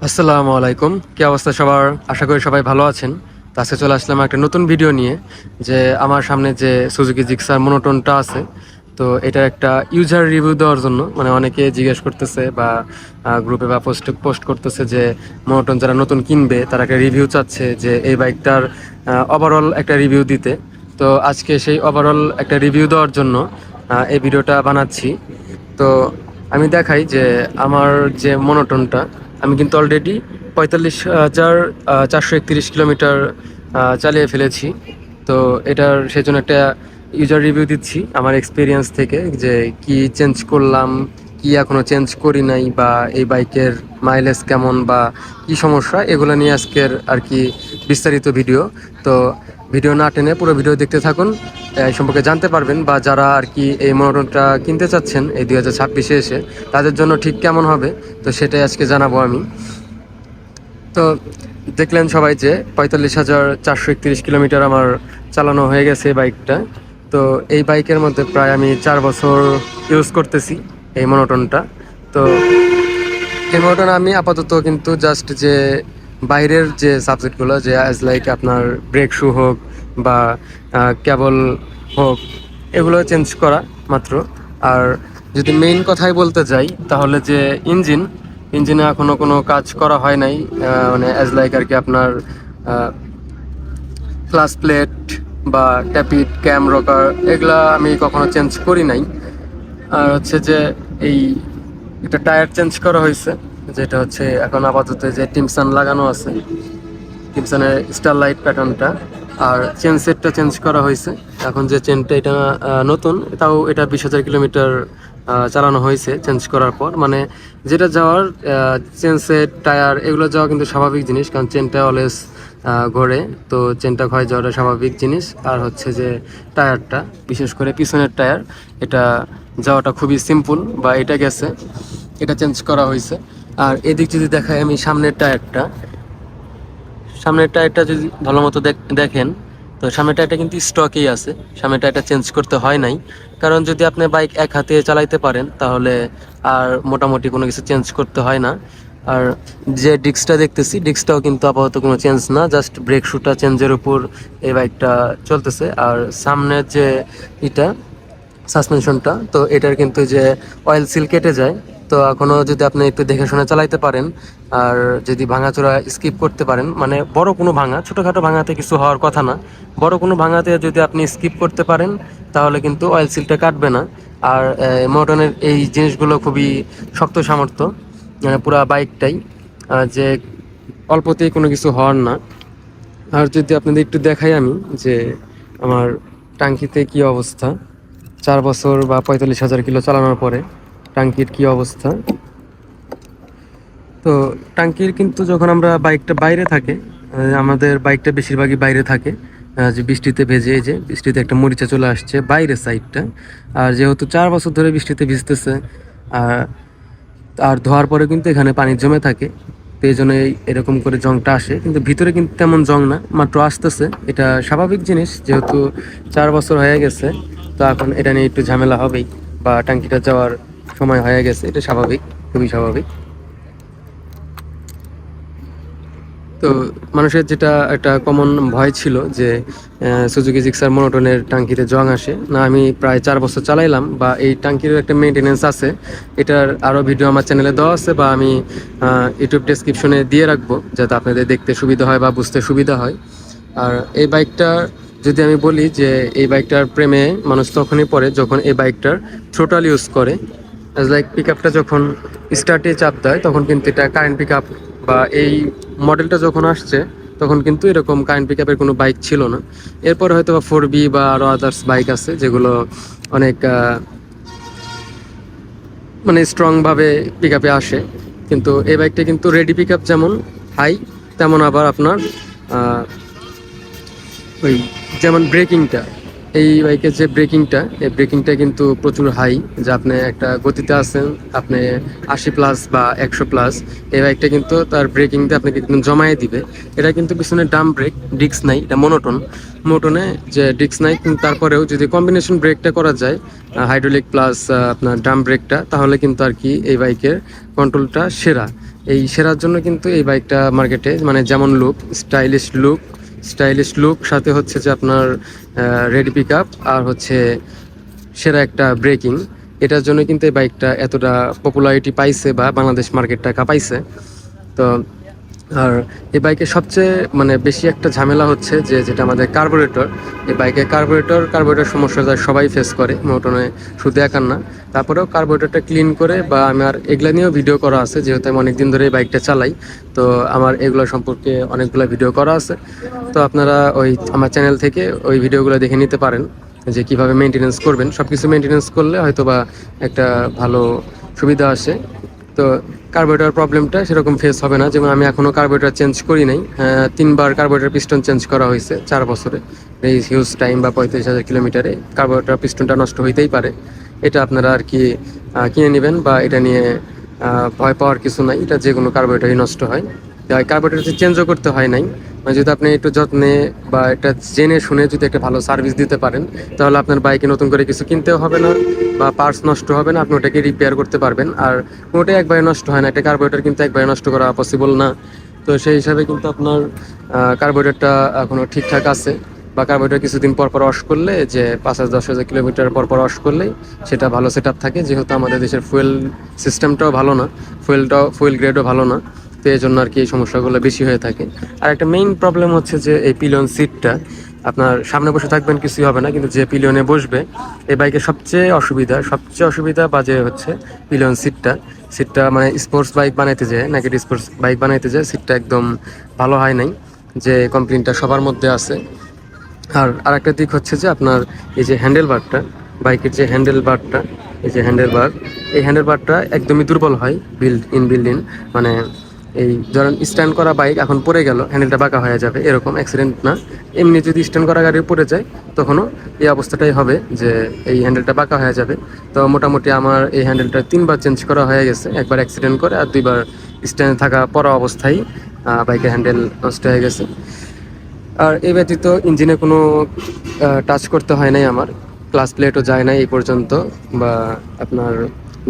আসসালামু আলাইকুম, কি অবস্থা সবার? আশা করি সবাই ভালো আছেন। তো আজকে চলে আসলাম একটা নতুন ভিডিও নিয়ে। যে আমার সামনে যে সুজুকি জিক্সার মনোটনটা আছে, তো এটা একটা ইউজার রিভিউ দেওয়ার জন্য, মানে অনেকে জিজ্ঞেস করতেছে বা গ্রুপে বা পোস্ট করতেছে যে মনোটন যারা নতুন কিনবে তারা একটা রিভিউ চাচ্ছে, যে এই বাইকটার ওভারঅল একটা রিভিউ দিতে। তো আজকে সেই ওভারঅল একটা রিভিউ দেওয়ার জন্য এই ভিডিওটা বানাচ্ছি। তো আমি দেখাই যে আমার যে মনোটনটা, আমি কিন্তু অলরেডি 45,431 কিলোমিটার চালিয়ে ফেলেছি। তো এটার সেজন্য একটা ইউজার রিভিউ দিচ্ছি আমার এক্সপিরিয়েন্স থেকে, যে কি চেঞ্জ করলাম, কি এখনও চেঞ্জ করি নাই, বা এই বাইকের মাইলেজ কেমন বা কি সমস্যা, এগুলো নিয়ে আজকের আর কি বিস্তারিত ভিডিও। তো ভিডিও না টেনে পুরো ভিডিও দেখতে থাকুন, এই সম্পর্কে জানতে পারবেন। বা যারা আর কি এই মনোটনটা কিনতে চাচ্ছেন এই 2026-এ এসে, তাদের জন্য ঠিক কেমন হবে, তো সেটাই আজকে জানাবো আমি। তো দেখলেন সবাই যে 45,431 কিলোমিটার আমার চালানো হয়ে গেছে এই বাইকটা। তো এই বাইকের মধ্যে প্রায় আমি 4 বছর ইউজ করতেছি এই মনোটনটা। তো এই মনোটন আমি আপাতত কিন্তু জাস্ট যে বাইরের যে সাবজেক্টগুলো, যে অ্যাজ লাইক আপনার ব্রেক শু হোক বা কেবল হোক, এগুলো চেঞ্জ করা মাত্র। আর যদি মেইন কথাই বলতে যাই, তাহলে যে ইঞ্জিনে এখনও কোনো কাজ করা হয় নাই, মানে অ্যাজ লাইক আর কি আপনার ক্লাস প্লেট বা ট্যাপিট ক্যাম রকার, এগুলা আমি কখনো চেঞ্জ করি নাই। আর হচ্ছে যে এই একটা টায়ার চেঞ্জ করা হয়েছে, যেটা হচ্ছে এখন আপাতত যে টিমসান লাগানো আছে, টিমসানের স্টার লাইট প্যাটার্নটা। আর চেন সেটটা চেঞ্জ করা হয়েছে, এখন যে চেনটা এটা নতুন, তাও এটা 20,000 কিলোমিটার চালানো হয়েছে চেঞ্জ করার পর। মানে যেটা যাওয়ার চেন সেট টায়ার এগুলো যাওয়া কিন্তু স্বাভাবিক জিনিস, কারণ চেনটা অলওয়েজ ঘোরে, তো চেনটা ক্ষয় যাওয়াটা স্বাভাবিক জিনিস। আর হচ্ছে যে টায়ারটা, বিশেষ করে পিছনের টায়ার, এটা যাওয়াটা খুবই সিম্পল, বা এটা গেছে, এটা চেঞ্জ করা হয়েছে। আর এদিক যদি দেখাই আমি সামনের টায়ারটা যদি ভালো মতো দেখেন, তো সামনের টায়ারটা কিন্তু স্টকেই আছে, সামনের টায়ারটা চেঞ্জ করতে হয় নাই। কারণ যদি আপনি বাইক এক হাতে চালাইতে পারেন, তাহলে আর মোটামুটি কোনো কিছু চেঞ্জ করতে হয় না। আর যে ডিস্কটা দেখতেছি, ডিস্কটাও কিন্তু আপাতত কোনো চেঞ্জ না, জাস্ট ব্রেক শুটা চেঞ্জের উপর এই বাইকটা চলতেছে। আর সামনের যে এটা সাসপেনশনটা, তো এটার কিন্তু যে অয়েল সিল কেটে যায়, তো এখনও যদি আপনি একটু দেখে শুনে চালাইতে পারেন, আর যদি ভাঙাচোরা স্কিপ করতে পারেন, মানে বড় কোনো ভাঙা, ছোটোখাটো ভাঙাতে কিছু হওয়ার কথা না, বড় কোনো ভাঙাতে যদি আপনি স্কিপ করতে পারেন, তাহলে কিন্তু অয়েল সিলটা কাটবে না। আর মোটনের এই জিনিসগুলো খুবই শক্ত সামর্থ্য, মানে পুরা বাইকটাই, যে অল্পতেই কোনো কিছু হওয়ার না। আর যদি আপনাদের একটু দেখাই আমি, যে আমার টাঙ্কিতে কি অবস্থা 4 বছর বা 45,000 কিলো চালানোর পরে, টাঙ্কির কি অবস্থা। তো টাঙ্কির কিন্তু যখন আমরা বাইকটা বাইরে থাকে, আমাদের বাইকটা বেশিরভাগই বাইরে থাকে, যে বৃষ্টিতে ভেজে, এই যে বৃষ্টিতে একটা মরিচা চলে আসছে বাইরের সাইডটা। আর যেহেতু 4 বছর ধরে বৃষ্টিতে ভিজতেছে, আর আর ধোয়ার পরে কিন্তু এখানে পানি জমে থাকে, তো এই জন্য এরকম করে জংটা আসে, কিন্তু ভিতরে কিন্তু তেমন জং না, মাত্র আসতেছে। এটা স্বাভাবিক জিনিস, যেহেতু 4 বছর হয়ে গেছে, তো এখন এটা নিয়ে একটু ঝামেলা হবেই, বা টাঙ্কিটা যাওয়ার সময় হয়ে গেছে, এটা স্বাভাবিক, খুবই স্বাভাবিক। তো মানুষের যেটা একটা কমন ভয় ছিল যে সুজুকি জিক্সার মনোটনের টাঙ্কিতে জং আসে না, আমি প্রায় 4 বছর চালাইলাম, বা এই টাঙ্কির একটা মেনটেনেন্স আছে, এটার আরও ভিডিও আমার চ্যানেলে দেওয়া আছে, বা আমি ইউটিউব ডেসক্রিপশনে দিয়ে রাখবো, যাতে আপনাদের দেখতে সুবিধা হয় বা বুঝতে সুবিধা হয়। আর এই বাইকটার যদি আমি বলি, যে এই বাইকটার প্রেমে মানুষ তখনই পড়ে যখন এই বাইকটার থ্রোটল ইউজ করে। অ্যাজ লাইক পিক আপটা যখন স্টার্টে চাপ দেয়, তখন কিন্তু এটা কারেন্ট পিক আপ, বা এই মডেলটা যখন আসছে তখন কিন্তু এরকম কারেন্ট পিক আপের কোনো বাইক ছিল না। এরপরে হয়তো বা 4B বা আরও আদার্স বাইক আছে, যেগুলো অনেক মানে স্ট্রংভাবে পিক আপে আসে। কিন্তু এই বাইকটা কিন্তু রেডি পিক আপ যেমন হাই, তেমন আবার আপনার ওই যেমন ব্রেকিংটা, এই বাইকের যে ব্রেকিংটা, এই ব্রেকিংটা কিন্তু প্রচুর হাই, যে আপনি একটা গতিতে আছেন, আপনি 80+ বা 100+, এই বাইকটা কিন্তু তার ব্রেকিংটা আপনাকে একদম জমায়ে দিবে। এটা কিন্তু পিছনে ডাম ব্রেক, ডিস্ক নাই, এটা মোটনে যে ডিস্ক নাই, কিন্তু তারপরেও যদি কম্বিনেশন ব্রেকটা করা যায়, হাইড্রোলিক প্লাস আপনার ডাম ব্রেকটা, তাহলে কিন্তু আর কি এই বাইকের কন্ট্রোলটা সেরা। এই সেরার জন্য কিন্তু এই বাইকটা মার্কেটে মানে যেমন স্টাইলিশ লুক সাথে হচ্ছে যে আপনার রেডি পিক আপ আর হচ্ছে সেরা একটা ব্রেকিং, এটার জন্য কিন্তু এই বাইকটা এতটা পপুলারিটি পাইছে বা বাংলাদেশ মার্কেটটা কাঁপাইছে। তো আর এই বাইকের সবচেয়ে মানে বেশি একটা ঝামেলা হচ্ছে যে যেটা আমাদের কার্বোরেটর। এই বাইকের কার্বোরেটর সমস্যা যা সবাই ফেস করে, মোটনে শুধু একার না। তারপরেও কার্বোরেটরটা ক্লিন করে বা আমার এগুলা নিয়েও ভিডিও করা আছে, যেহেতু আমি অনেক দিন ধরে এই বাইকটা চালাই, তো আমার এগুলো সম্পর্কে অনেকগুলো ভিডিও করা আছে। তো আপনারা ওই আমার চ্যানেল থেকে ওই ভিডিওগুলো দেখে নিতে পারেন যে কিভাবে মেনটেনেন্স করবেন। সব কিছু মেনটেনেন্স করলে হয়তো বা একটা ভালো সুবিধা আসে। তো কার্বোরেটর প্রবলেমটা সেরকম ফেস হবে না। যেমন আমি এখনও কার্বোরেটর চেঞ্জ করি নাই, 3বার কার্বোরেটর পিস্টন চেঞ্জ করা হয়েছে 4 বছরে। এই হিউজ টাইম বা 35,000 কিলোমিটারে কার্বোরেটর পিস্টনটা নষ্ট হইতেই পারে। এটা আপনারা আর কি কিনে নেবেন বা এটা নিয়ে ভয় পাওয়ার কিছু নাই, এটা যে কোনো কার্বোরেটরই নষ্ট হয়। কার্বোরেটর চেঞ্জও করতে হয় নাই, মানে যদি আপনি একটু যত্নে বা এটা জেনে শুনে যদি একটা ভালো সার্ভিস দিতে পারেন, তাহলে আপনার বাইকে নতুন করে কিছু কিনতেও হবে না বা পার্টস নষ্ট হবে না, আপনি ওটাকে রিপেয়ার করতে পারবেন। আর কোনোটাই একবারে নষ্ট হয় না, একটা কার্বোরেটর কিন্তু একবারে নষ্ট করা পসিবল না। তো সেই হিসাবে কিন্তু আপনার কার্বোরেটরটা এখনও ঠিকঠাক আছে। বা কার্বোরেটর কিছুদিন পর পর ওয়াশ করলে, যে 5,000-10,000 কিলোমিটার পর পর ওয়াশ করলেই সেটা ভালো সেট আপ থাকে। যেহেতু আমাদের দেশের ফুয়েল সিস্টেমটাও ভালো না, ফুয়েল গ্রেডও ভালো না, তো এই জন্য আর কি এই সমস্যাগুলো বেশি হয়ে থাকে। আর একটা মেইন প্রবলেম হচ্ছে যে এই পিলিয়ন সিটটা, আপনার সামনে বসে থাকবেন কিছুই হবে না, কিন্তু যে পিলিয়নে বসবে এই বাইকের সবচেয়ে অসুবিধা বাজে হচ্ছে পিলিয়ন সিটটা মানে স্পোর্টস বাইক বানাইতে যায়, নেকেড স্পোর্টস বাইক বানাইতে যায়, সিটটা একদম ভালো হয় নাই, যে কমপ্লেনটা সবার মধ্যে আছে। আর আরেকটা দিক হচ্ছে যে আপনার এই যে বাইকের যে এই হ্যান্ডেলবারটা একদমই দুর্বল হয় বিল্ড ইন। মানে এই ধরেন স্ট্যান্ড করা বাইক এখন পড়ে গেল, হ্যান্ডেলটা বাঁকা হয়ে যাবে, এরকম অ্যাক্সিডেন্ট না, এমনি যদি স্ট্যান্ড করা গাড়ি পড়ে যায় তখনও এই অবস্থাটাই হবে যে এই হ্যান্ডেলটা বাঁকা হয়ে যাবে। তো মোটামুটি আমার এই হ্যান্ডেলটা 3বার চেঞ্জ করা হয়ে গেছে, একবার অ্যাক্সিডেন্ট করে আর 2বার স্ট্যান্ডে থাকা পড়া অবস্থায় বাইকের হ্যান্ডেল নষ্ট হয়ে গেছে। আর এই ব্যতীত ইঞ্জিনে কোনো টাচ করতে হয় নাই আমার, ক্লাস প্লেটও যায় নাই এই পর্যন্ত, বা আপনার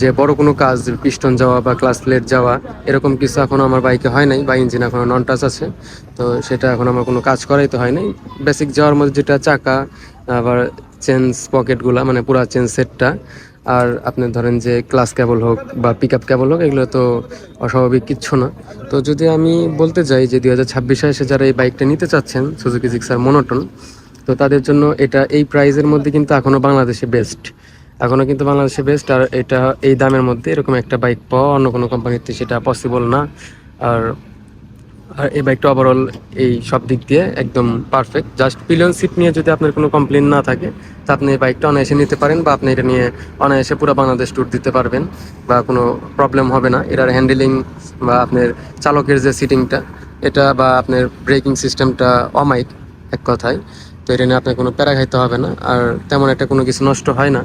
যে বড় কোনো কাজ পিস্টন যাওয়া বা ক্লাস প্লেট যাওয়া এরকম কিছু এখনও আমার বাইকে হয় নাই, বা ইঞ্জিন এখনও নন টাচ আছে। তো সেটা এখন আমার কোনো কাজ করাইতে হয় নাই। বেসিক যাওয়ার মধ্যে যেটা চাকা, আবার চেঞ্জ পকেটগুলা মানে পুরা চেঞ্জ সেটটা, আর আপনি ধরেন যে ক্লাস কেবল হোক বা পিক আপ কেবল হোক, এগুলো তো অস্বাভাবিক কিচ্ছু না। তো যদি আমি বলতে যাই যে 2026 এসে যারা এই বাইকটা নিতে চাচ্ছেন সুজুকি জিক্সার মনোটন, তো তাদের জন্য এটা এই প্রাইজের মধ্যে কিন্তু এখনও বাংলাদেশে বেস্ট। আর এটা এই দামের মধ্যে এরকম একটা বাইক পাওয়া অন্য কোনো কোম্পানিতে সেটা পসিবল না। আর আর এই বাইকটা ওভারঅল এই সব দিক দিয়ে একদম পারফেক্ট। জাস্ট পিলিয়ন সিট নিয়ে যদি আপনার কোনো কমপ্লেন না থাকে, তা আপনি এই বাইকটা অনায়াসে নিতে পারেন, বা আপনি এটা নিয়ে অনায়াসে পুরো বাংলাদেশ ট্যুর দিতে পারবেন, বা কোনো প্রবলেম হবে না। এটার হ্যান্ডেলিং বা আপনার চালকের যে সিটিংটা এটা, বা আপনার ব্রেকিং সিস্টেমটা অমাইক এক কথায়। তো এটা নিয়ে আপনার কোনো প্যারা খাইতে হবে না, আর তেমন একটা কোনো কিছু নষ্ট হয় না।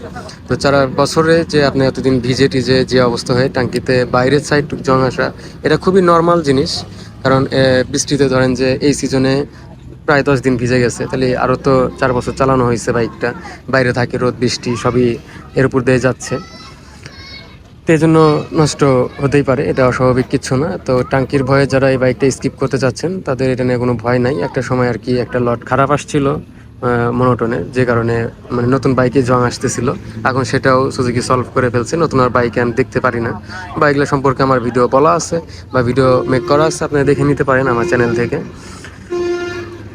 তো 4 বছরে যে আপনি এতদিন ভিজে টিজে যে অবস্থা হয় টাঙ্কিতে বাইরের সাইড জং আসা, এটা খুবই নর্মাল জিনিস। কারণ বৃষ্টিতে ধরেন যে এই সিজনে প্রায় 10 দিন ভিজে গেছে, তাহলে আরও তো 4 বছর চালানো হয়েছে বাইকটা, বাইরে থাকে রোদ বৃষ্টি সবই এর উপর দিয়ে যাচ্ছে, তো এই জন্য নষ্ট হতেই পারে, এটা অস্বাভাবিক কিছু না। তো টাঙ্কির ভয়ে যারা এই বাইকটা স্কিপ করতে চাচ্ছেন তাদের এটা নিয়ে কোনো ভয় নাই। একটা সময় আর কি একটা লট খারাপ আসছিল মনোটনে, যে কারণে মানে নতুন বাইকে জং আসতেছিল, এখন সেটাও সুজুকি সলভ করে ফেলছে, নতুন আর বাইকে আমি দেখতে পারি না। বাইকগুলো সম্পর্কে আমার ভিডিও বলা আছে বা ভিডিও মেক করা আছে, আপনি দেখে নিতে পারেন আমার চ্যানেল থেকে।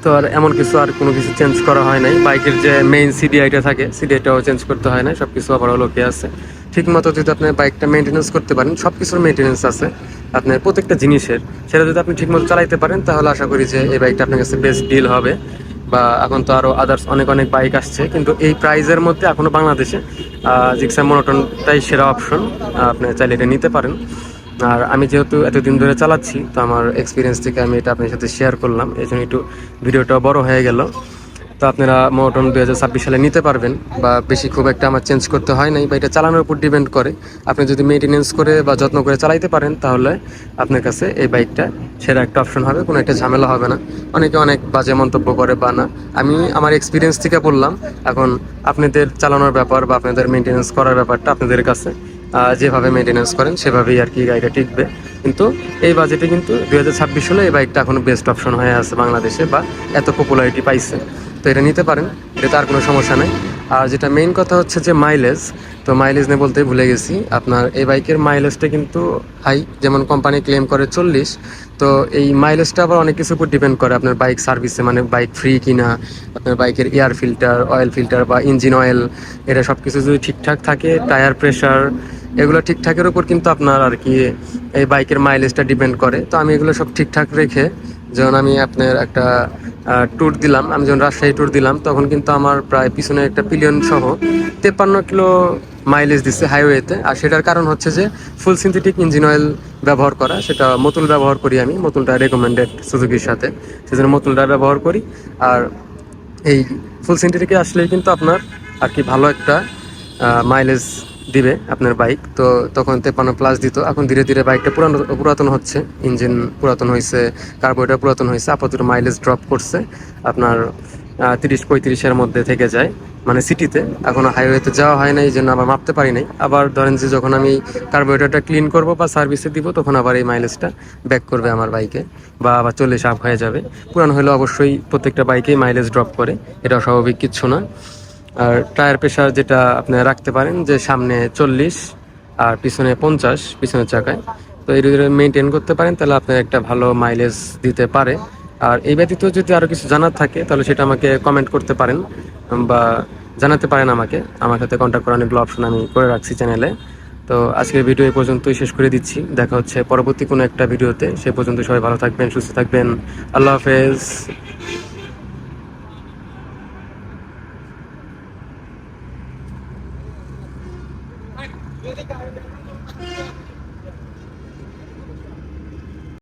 তো আর এমন কিছু আর কোনো কিছু চেঞ্জ করা হয় নাই। বাইকের যে মেইন সিডিআইটা থাকে সিডিআইটাও চেঞ্জ করতে হয় না, সব কিছু আবার ওকে আছে ঠিক মতো। যদি আপনি বাইকটা মেনটেনেন্স করতে পারেন, সব কিছুর মেনটেনেন্স আছে আপনার প্রত্যেকটা জিনিসের, সেটা যদি আপনি ঠিক মতো চালাইতে পারেন, তাহলে আশা করি যে এই বাইকটা আপনার কাছে বেস্ট ডিল হবে। বা এখন তো আরও আদার্স অনেক অনেক বাইক আসছে, কিন্তু এই প্রাইজের মধ্যে এখনও বাংলাদেশে জিক্সার মনোটনটাই সেরা অপশন, আপনি চাইলে এটা নিতে পারেন। আর আমি যেহেতু এতদিন ধরে চালাচ্ছি, তো আমার এক্সপিরিয়েন্স থেকে আমি এটা আপনার সাথে শেয়ার করলাম, এই জন্য একটু ভিডিওটা বড় হয়ে গেল। তো আপনারা মোটন 2026 সালে নিতে পারবেন, বা বেশি খুব একটা আমার চেঞ্জ করতে হয় নাই, বা এটা চালানোর উপর ডিপেন্ড করে। আপনি যদি মেনটেনেন্স করে বা যত্ন করে চালাইতে পারেন, তাহলে আপনার কাছে এই বাইকটা সেরা একটা অপশন হবে, কোনো একটা ঝামেলা হবে না। অনেকে অনেক বাজে মন্তব্য করে বা না, আমি আমার এক্সপিরিয়েন্স থেকে বললাম। এখন আপনাদের চালানোর ব্যাপার বা আপনাদের মেনটেনেন্স করার ব্যাপারটা আপনাদের কাছে, যেভাবে মেনটেনেন্স করেন সেভাবেই আর কি গাড়িটা টিকবে কিন্তু এই বাজেটে কিন্তু 2026 হলে এই বাইকটা এখনো বেস্ট অপশন হয়ে আছে বাংলাদেশে, বা এত পপুলারিটি পাইছে। তো এটা নিতে পারেন, এটা আর কোনো সমস্যা নাই। আর যেটা মেইন কথা হচ্ছে যে মাইলেজ, তো মাইলেজ নিয়ে বলতে ভুলে গেছি, আপনার এই বাইকের মাইলেজটা কিন্তু হাই, যেমন কোম্পানি ক্লেম করে 40। তো এই মাইলেজটা আবার অনেক কিছুর উপর ডিপেন্ড করে, আপনার বাইক সার্ভিসে, মানে বাইক ফ্রি কিনা, আপনার বাইকের এয়ার ফিল্টার, অয়েল ফিল্টার বা ইঞ্জিন অয়েল, এটা সব কিছু যদি ঠিকঠাক থাকে, টায়ার প্রেশার, এগুলো ঠিকঠাকের উপর কিন্তু আপনার আর কি এই বাইকের মাইলেজটা ডিপেন্ড করে। তো আমি এগুলো সব ঠিকঠাক রেখে, যখন আমি আপনার একটা ট্যুর দিলাম, আমি যখন রাজশাহী ট্যুর দিলাম, তখন কিন্তু আমার প্রায় পিছনে একটা পিলিয়ন সহ 53 কিলো মাইলেজ দিচ্ছে হাইওয়েতে। আর সেটার কারণ হচ্ছে যে ফুল সিনথেটিক ইঞ্জিন অয়েল ব্যবহার করা, সেটা মতুল ব্যবহার করি আমি, মতুলটা রেকমেন্ডেড সুজুকির সাথে, সেজন্য মতুলটা ব্যবহার করি। আর এই ফুল সিনথেটিকে আসলেই কিন্তু আপনার আর কি ভালো একটা মাইলেজ দিবে আপনার বাইক। তো তখন 53+ দিত, এখন ধীরে ধীরে বাইকটা পুরাতন হচ্ছে, ইঞ্জিন পুরাতন হয়েছে, কার্বোরেটর পুরাতন হয়েছে, আপাতত মাইলেজ ড্রপ করছে আপনার 30-35-এর মধ্যে থেকে যায়, মানে সিটিতে। এখনো হাইওয়েতে যাওয়া হয় না, এই জন্য আবার মাপতে পারি নাই। আবার ধরেন যে যখন আমি কার্বোরেটরটা ক্লিন করব বা সার্ভিসে দিব, তখন আবার এই মাইলেজটা ব্যাক করবে আমার বাইকে, বা আবার 40 আপ হয়ে যাবে। পুরানো হলে অবশ্যই প্রত্যেকটা বাইকেই মাইলেজ ড্রপ করে, এটা স্বাভাবিক কিচ্ছু না। আর টায়ার প্রেশার যেটা আপনি রাখতে পারেন, যে সামনে 40 আর পিছনে 50 পিছনের চাকায়, তো এই যদি মেনটেন করতে পারেন তাহলে আপনার একটা ভালো মাইলেজ দিতে পারে। আর এই ব্যতীত যদি আরও কিছু জানার থাকে তাহলে সেটা আমাকে কমেন্ট করতে পারেন, বা জানাতে পারেন আমাকে, আমার সাথে কন্ট্যাক্ট করার অনেকগুলো অপশন আমি করে রাখছি চ্যানেলে। তো আজকের ভিডিও এই পর্যন্তই শেষ করে দিচ্ছি, দেখা হচ্ছে পরবর্তী কোনো একটা ভিডিওতে। সে পর্যন্ত সবাই ভালো থাকবেন, সুস্থ থাকবেন, আল্লাহ হাফেজ।